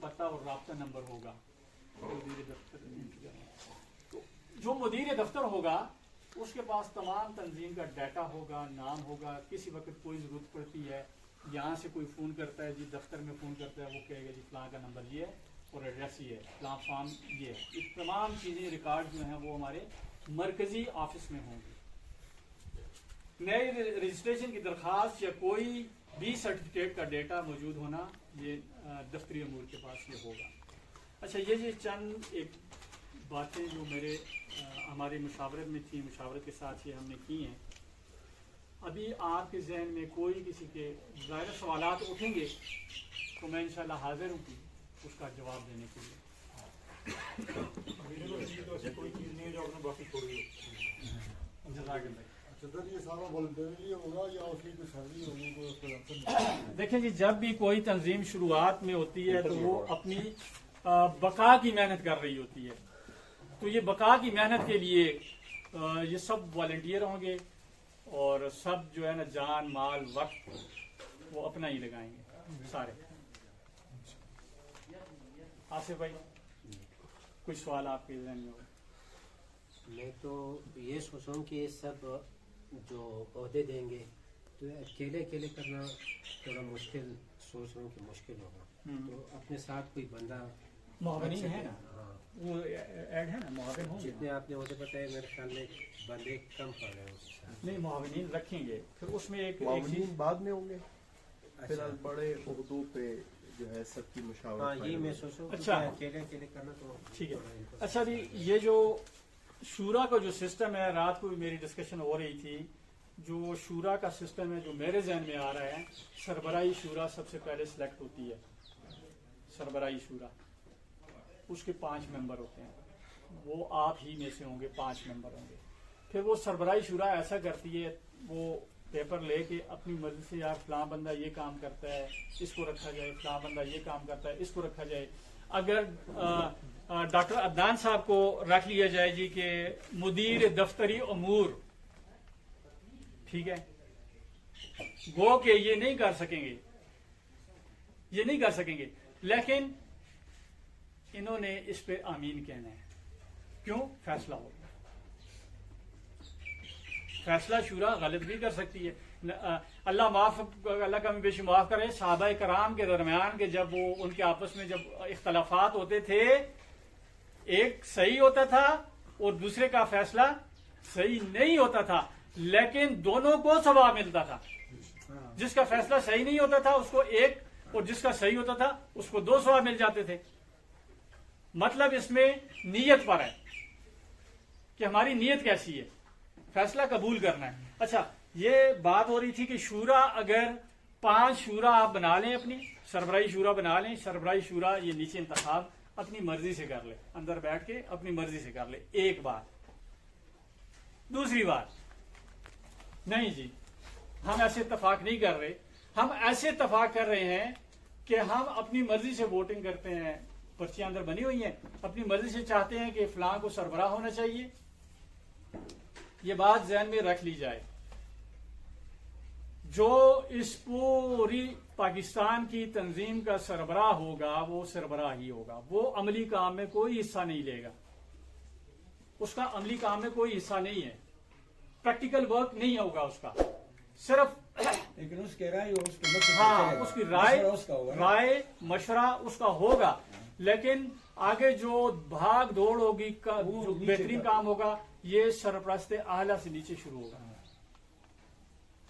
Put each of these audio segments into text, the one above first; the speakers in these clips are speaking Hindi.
पता और राब्ता नंबर होगा। जो मुदीर दफ्तर होगा उसके पास तमाम तंजीम का डाटा होगा, नाम होगा। किसी वक्त कोई ज़रूरत पड़ती है, यहाँ से कोई फ़ोन करता है जी, दफ्तर में फ़ोन करता है, वो कहेगा जी फ़लाँ का नंबर ये है और एड्रेस ये है, फ़लाँ फॉर्म ये है। ये तमाम चीज़ें रिकॉर्ड जो हैं वो हमारे मरकज़ी ऑफिस में होंगी। नए रजिस्ट्रेशन की दरख्वास्त या कोई भी सर्टिफिकेट का डेटा मौजूद होना, ये दफ्तरी अमूर के पास ये होगा। अच्छा, ये चंद एक बातें जो हमारे मुशावरत में थी, मुशावरत के साथ ये हमने की हैं। अभी आपके जहन में कोई किसी के ज़ाहिर सवालात उठेंगे तो मैं इंशाल्लाह हाजिर हूँ उसका जवाब देने के लिए। कोई चीज़ नहीं है जो आपने बाकी छोड़ी है। ये सारा वॉलंटरी होगा या उसकी कोई सैलरी होगी? देखें जी, जब भी कोई तंजीम शुरुआत में होती है तो वो अपनी बका की मेहनत कर रही होती है। तो ये बका की मेहनत के लिए ये सब वॉलंटियर होंगे और सब जो है ना, जान माल वक्त वो अपना ही लगाएंगे सारे। आसिफ भाई, कोई सवाल आपके जहन में हो? मैं तो ये सोच रहा हूँ कि ये सब जो पौधे देंगे तो अकेले अकेले करना थोड़ा मुश्किल, सोच रहा हूँ कि मुश्किल होगा। तो अपने साथ कोई बंदा मुआविन है ना, वो ऐड है ना, मुआविन होंगे। जितने आपने मुझे बताया मेरे ख्याल में बंदे कम पड़ रहे हैं। नहीं, मुआविन रखेंगे, फिर उसमें एक मुआविन बाद में होंगे। अच्छा। फिलहाल बड़े उर्दू पे जो है सबकी मुशावरत। हाँ, यही मैं सोच रहा हूँ। अच्छा, अकेले अकेले करना तो ठीक है। अच्छा जी, ये जो शूरा का जो सिस्टम है, रात को भी मेरी डिस्कशन हो रही थी। जो शूरा का सिस्टम है जो मेरे जहन में आ रहा है, सरबराही शूरा सबसे पहले सिलेक्ट होती है। सरबराही शूरा, उसके 5 मेंबर होते हैं, वो आप ही में से होंगे, 5 मेंबर होंगे। फिर वो सरबराही शूरा ऐसा करती है, वो पेपर लेके अपनी मर्जी से, यार फलां बंदा ये काम करता है इसको रखा जाए, फलां बंदा ये काम करता है इसको रखा जाए। अगर डॉक्टर अदनान साहब को रख लिया जाए जी कि मुदीर दफ्तरी अमूर, ठीक है, गो के ये नहीं कर सकेंगे, ये नहीं कर सकेंगे, लेकिन इन्होंने इस पे आमीन कहना है। क्यों? फैसला होगा। फैसला शूरा गलत भी कर सकती है। अल्लाह का बेशी माफ करे, सहाबा कराम के दरमियान के जब वो उनके आपस में जब इख्तलाफात होते थे, एक सही होता था और दूसरे का फैसला सही नहीं होता था, लेकिन दोनों को सवाब मिलता था। जिसका फैसला सही नहीं होता था उसको 1 और जिसका सही होता था उसको 2 सवाब मिल जाते थे। मतलब इसमें नीयत पर है कि हमारी नीयत कैसी है, फैसला कबूल करना है। अच्छा, ये बात हो रही थी कि शूरा, अगर 5 शूरा आप बना लें, अपनी सरबराही शूरा बना लें, सरबराही शूरा ये नीचे इंतखाब अपनी मर्जी से कर ले, अंदर बैठ के अपनी मर्जी से कर ले। एक बात। दूसरी बात, नहीं जी, हम ऐसे इत्तेफाक नहीं कर रहे। हम ऐसे इत्तेफाक कर रहे हैं कि हम अपनी मर्जी से वोटिंग करते हैं, पर्चियां अंदर बनी हुई हैं, अपनी मर्जी से चाहते हैं कि फलां को सरबराह होना चाहिए। ये बात ज़हन में रख ली जाए। जो इस पूरी पाकिस्तान की तंजीम का सरबराह होगा वो सरबराह ही होगा। वो अमली काम में कोई हिस्सा नहीं लेगा, उसका अमली काम में कोई हिस्सा नहीं है, प्रैक्टिकल वर्क नहीं होगा उसका। सिर्फ लेकिन उसके राय और उसके उसकी राय मशवरा उसका होगा, लेकिन आगे जो भाग दौड़ होगी का जो बेहतरीन काम होगा ये सरपरस्त आला से नीचे शुरू होगा।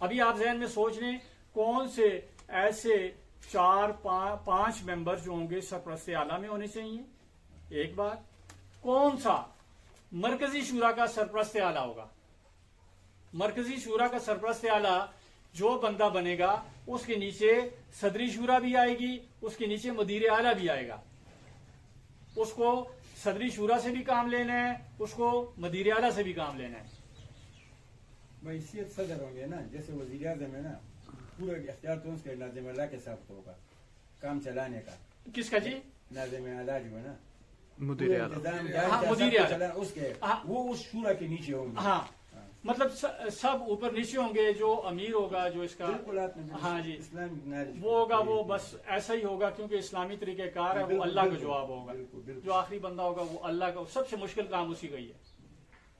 अभी आप जहन में सोच लें कौन से ऐसे 4-5 मेंबर जो होंगे सरपरस्त आला में होने चाहिए। एक बात, कौन सा मरकजी शूरा का सरपरस्त आला होगा। मरकजी शूरा का सरपरस्त आला जो बंदा बनेगा उसके नीचे सदरी शूरा भी आएगी, उसके नीचे मुदीर आला भी आएगा। उसको सदरी शूरा से भी काम लेना है, उसको मुदीर आला से भी काम लेना है। हैसियत सदर होंगे ना, जैसे वज़ीर आज़म है ना, पूरा इख्तियार तो उसके नाज़िम आला के साथ होगा काम चलाने का। किसका जी? नाज़िम आला जो है ना, मुदीर आला। इंतजाम हाँ, मुदीर आला। चला उसके हाँ। वो उस शूरा के नीचे होंगे। हाँ मतलब सब ऊपर नीचे होंगे, जो अमीर होगा जो इसका बिल्कुल आपने बिल्कुल हाँ जी इस्लामिक नॉलेज वो होगा, वो बस ऐसा ही होगा, क्योंकि इस्लामी तरीक़ेकार है, वो बिल्कुल, अल्लाह का बिल्कुल, जवाब होगा। बिल्कुल, बिल्कुल। जो आखिरी बंदा होगा वो अल्लाह का। सबसे मुश्किल काम उसी का ही है।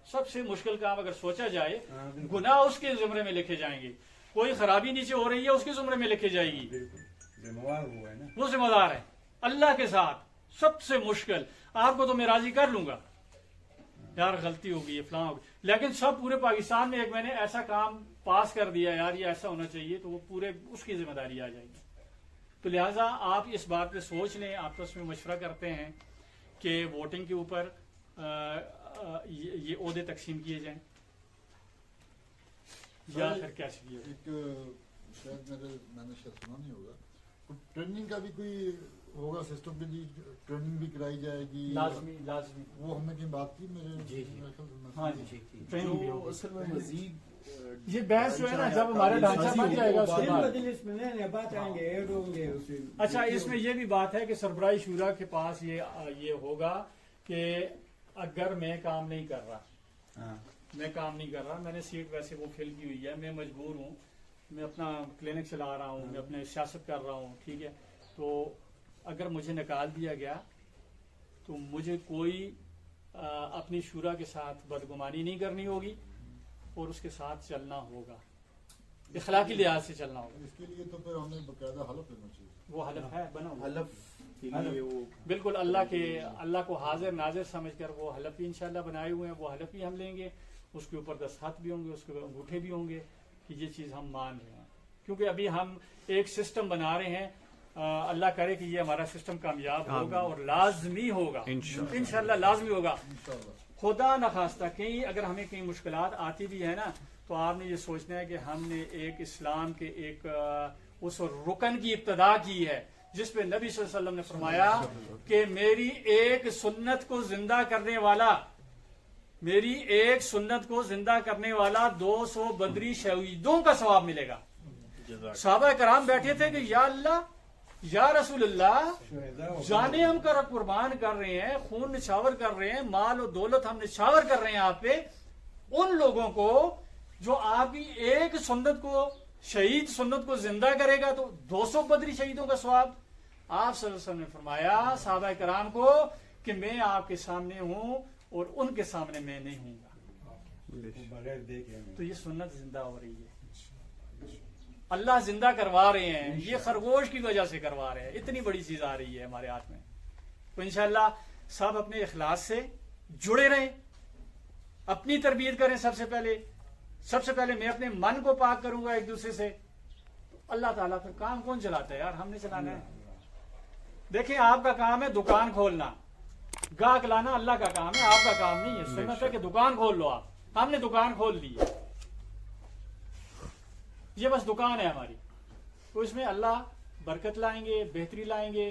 सबसे मुश्किल काम अगर सोचा जाए, हाँ, बिल्कुल। गुनाह उसके जुमरे में लिखे जाएंगे, कोई खराबी नीचे हो रही है उसके जुमरे में लिखी जाएगी, बिल्कुल जिम्मेवार हुआ है ना। वो जिम्मेदार है अल्लाह के साथ। सबसे मुश्किल, आपको तो मैं राजी कर लूंगा यार गलती होगी, ये फलां होगी, लेकिन सब पूरे पाकिस्तान में एक मैंने ऐसा काम पास कर दिया यार ये ऐसा होना चाहिए, तो वो पूरे उसकी जिम्मेदारी आ जाएगी। तो लिहाजा आप इस बात पे सोच लें, आपस में मशवरा करते हैं कि वोटिंग के ऊपर ये ओहदे तकसीम किए जाएं या फिर कैसे किए जाएं। एक शायद मैंने शायद सुना नहीं होगा, तो ट्रेनिंग का भी कोई होगा सिस्टम के लिए, ट्रेनिंग भी कराई जाएगी? लाजमी लाजमी वो हमने कहीं बात की मेरे जी, जी। मेरे ख्याल से मैं- हाँ जी ट्रेनिंग भी जो होगी। असल में मजीद ये बहस जो है ना, जब हमारा ढांचा बन जाएगा उसके बाद। मजलिस में नए बात आएंगे, ऐड होंगे उसे। अच्छा इसमें ये भी बात है कि सरबराही शुरा के पास ये होगा कि अगर मैं काम नहीं कर रहा, हाँ। मैं काम नहीं कर रहा, मैंने सीट वैसे वो फिल की हुई है, मैं मजबूर हूँ, मैं अपना क्लिनिक चला रहा हूँ, मैं अपने सियासत कर रहा हूँ, ठीक है, तो अगर मुझे निकाल दिया गया तो मुझे कोई अपनी शुरा के साथ बदगुमानी नहीं करनी होगी और उसके साथ चलना होगा, इखलाकी लिहाज से चलना होगा। इसके लिए तो फिर हमें बकायदा हलफ लेना चाहिए। वो हलफ है बना हुआ। हलफ के लिए वो बिल्कुल अल्लाह को हाजिर नाजिर समझकर वो हलफ भी इंशाल्लाह बनाए हुए हैं, वो हलफ भी हम लेंगे, उसके ऊपर दस्तखत भी होंगे, उसके ऊपर अंगूठे भी होंगे कि ये चीज़ हम मान रहे हैं। क्योंकि अभी हम एक सिस्टम बना रहे हैं, अल्लाह करे कि ये हमारा सिस्टम कामयाब होगा और लाजमी होगा, इंशाल्लाह लाजमी होगा। खुदा न खास्ता कहीं अगर हमें कहीं मुश्किलात आती भी है ना, तो आपने ये सोचना है कि हमने एक इस्लाम के एक उस रुकन की इब्तदा की है जिस पे नबी सल्लल्लाहु अलैहि वसल्लम ने फरमाया कि मेरी एक सुन्नत को जिंदा करने वाला, मेरी एक सुन्नत को जिंदा करने वाला 200 बदरी शहीदों का सवाब मिलेगा। सहाबा कराम बैठे थे कि या अल्लाह या रसूलुल्लाह, जाने हम कर कुर्बान कर रहे हैं, खून निछावर कर रहे हैं, माल और दौलत हम निछावर कर रहे हैं आप पे, उन लोगों को जो आपकी एक सुन्नत को शहीद सुन्नत को जिंदा करेगा तो 200 बदरी शहीदों का सवाब। आप सल्लल्लाहु अलैहि वसल्लम ने फरमाया सहाबा कराम को कि मैं आपके सामने हूं और उनके सामने मैं नहीं हूंगा। बगैर देखे तो ये सुन्नत जिंदा हो रही है, अल्लाह जिंदा करवा रहे हैं, ये खरगोश की वजह से करवा रहे हैं, इतनी बड़ी चीज आ रही है हमारे हाथ में। तो इंशाल्लाह सब अपने इखलास से जुड़े रहें, अपनी तरबियत करें। सबसे पहले मैं अपने मन को पाक करूंगा एक दूसरे से, अल्लाह ताला फिर काम कौन चलाता है यार, हमने चलाना है। देखिए आपका काम है दुकान खोलना, गाहक लाना अल्लाह का काम है, आपका काम नहीं है। सुन्नत है कि दुकान खोल लो आप, हमने दुकान खोल ली है, ये बस दुकान है हमारी, तो इसमें अल्लाह बरकत लाएंगे, बेहतरी लाएंगे।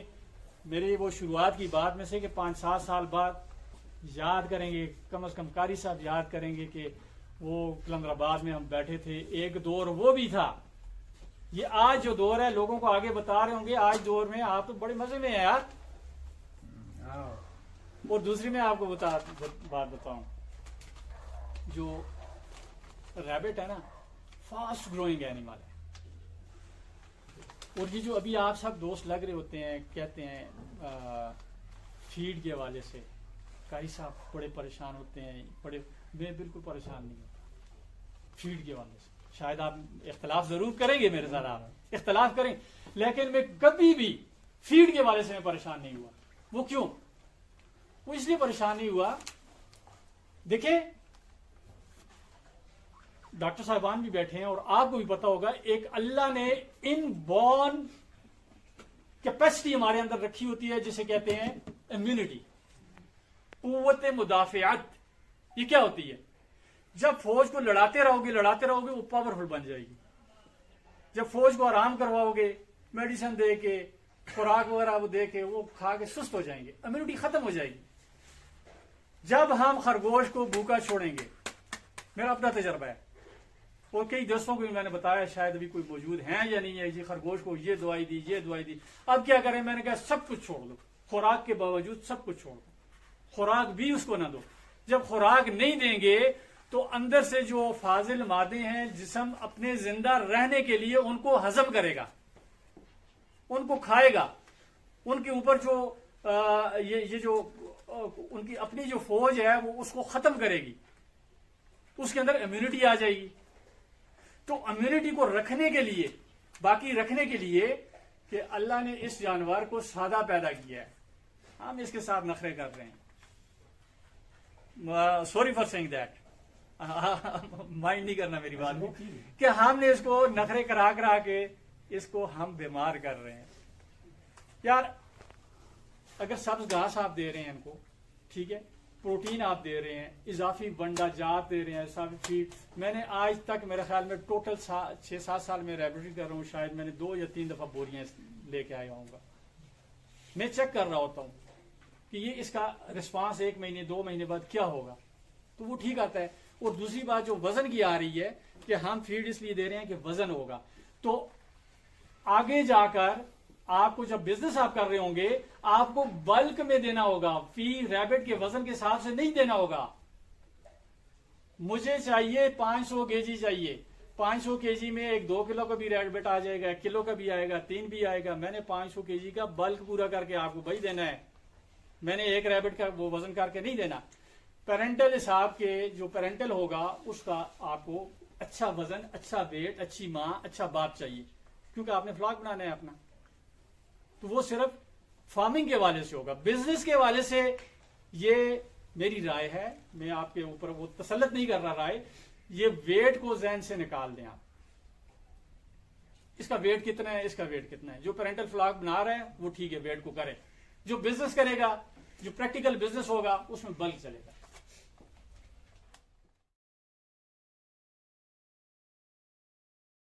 मेरी वो शुरुआत की बात में से कि 5-7 साल बाद याद करेंगे, कम से कम कारी साहब याद करेंगे कि वो कलंदराबाद में हम बैठे थे, एक दौर वो भी था। ये आज जो दौर है लोगों को आगे बता रहे होंगे, आज दौर में आप तो बड़े मजे में हैं यार। और दूसरी मैं आपको बात बताऊं, जो रैबिट है ना, फास्ट ग्रोइंग एनिमल है, और ये जो अभी आप सब दोस्त लग रहे होते हैं, कहते हैं फीड के हवाले से कारी साहब बड़े परेशान होते हैं, मैं बिल्कुल परेशान नहीं होता फीड के हवाले से। शायद आप इख्तलाफ जरूर करेंगे मेरे साथ, आप इख्तलाफ करें, लेकिन मैं कभी भी फीड के हवाले से मैं परेशान नहीं हुआ। वो क्यों? वो इसलिए परेशान नहीं हुआ, देखिए डॉक्टर साहबान भी बैठे हैं और आपको भी पता होगा, एक अल्लाह ने इनबॉर्न कैपेसिटी हमारे अंदर रखी होती है जिसे कहते हैं इम्यूनिटी, कुव्वत मुदाफियात। ये क्या होती है? जब फौज को लड़ाते रहोगे वो पावरफुल बन जाएगी। जब फौज को आराम करवाओगे, मेडिसिन दे के, खुराक वगैरह वो दे के, वो खा के सुस्त हो जाएंगे, इम्यूनिटी खत्म हो जाएगी। जब हम खरगोश को भूखा छोड़ेंगे, मेरा अपना तजर्बा है और कई दोस्तों को भी मैंने बताया, शायद अभी कोई मौजूद है या नहीं है, जी खरगोश को ये दवाई दी, अब क्या करें? मैंने कहा सब कुछ छोड़ दो, खुराक के बावजूद सब कुछ छोड़ दो, खुराक भी उसको ना दो। जब खुराक नहीं देंगे तो अंदर से जो फाजिल मादे हैं जिस्म अपने जिंदा रहने के लिए उनको हजम करेगा, उनको खाएगा, उनके ऊपर जो ये जो उनकी अपनी जो फौज है वो उसको खत्म करेगी, उसके अंदर इम्यूनिटी आ जाएगी। तो इम्यूनिटी को रखने के लिए, बाकी रखने के लिए कि अल्लाह ने इस जानवर को सादा पैदा किया है, हम इसके साथ नखरे कर रहे हैं। Sorry for saying that, mind नहीं करना मेरी बात को, कि हमने इसको नखरे करा करा के इसको हम बीमार कर रहे हैं। यार अगर सब्ज घास आप दे रहे हैं इनको, ठीक है, प्रोटीन आप दे रहे हैं, इजाफी बंडा जात दे रहे हैं, इजाफी फीड। मैंने आज तक मेरे ख्याल में टोटल 6-7 साल में रेबिलिटी कर रहा हूँ, शायद मैंने 2 या 3 दफा बोरियां लेके आया हूँ। मैं चेक कर रहा होता हूँ कि ये इसका रिस्पांस 1 महीने 2 महीने बाद क्या होगा, तो वो ठीक आता है। और दूसरी बात जो वजन की आ रही है कि हम फीड इसलिए दे रहे हैं कि वजन होगा, तो आगे जाकर आपको जब बिजनेस आप कर रहे होंगे आपको बल्क में देना होगा, फी रैबिट के वजन के हिसाब से नहीं देना होगा। मुझे चाहिए 500 केजी चाहिए, 500 केजी में 1-2 किलो का भी रैबिट आ जाएगा, 1 किलो का भी आएगा, 3 भी आएगा। मैंने 500 केजी का बल्क पूरा करके आपको भाई देना है, मैंने एक रैबिट का वो वजन करके नहीं देना। पेरेंटल हिसाब के जो पेरेंटल होगा उसका आपको अच्छा वजन, अच्छा वेट, अच्छी माँ, अच्छा बाप चाहिए, क्योंकि आपने फ्लॉक बनाना है अपना। तो वो सिर्फ फार्मिंग के वाले से होगा। बिजनेस के वाले से ये मेरी राय है, मैं आपके ऊपर वो तसल्लत नहीं कर रहा राय, ये वेट को जहन से निकाल दें आप, इसका वेट कितना है, इसका वेट कितना है। जो पेरेंटल फ्लॉक बना रहे हैं वो ठीक है, वेट को करें। जो बिजनेस करेगा, जो प्रैक्टिकल बिजनेस होगा उसमें बल्क चलेगा।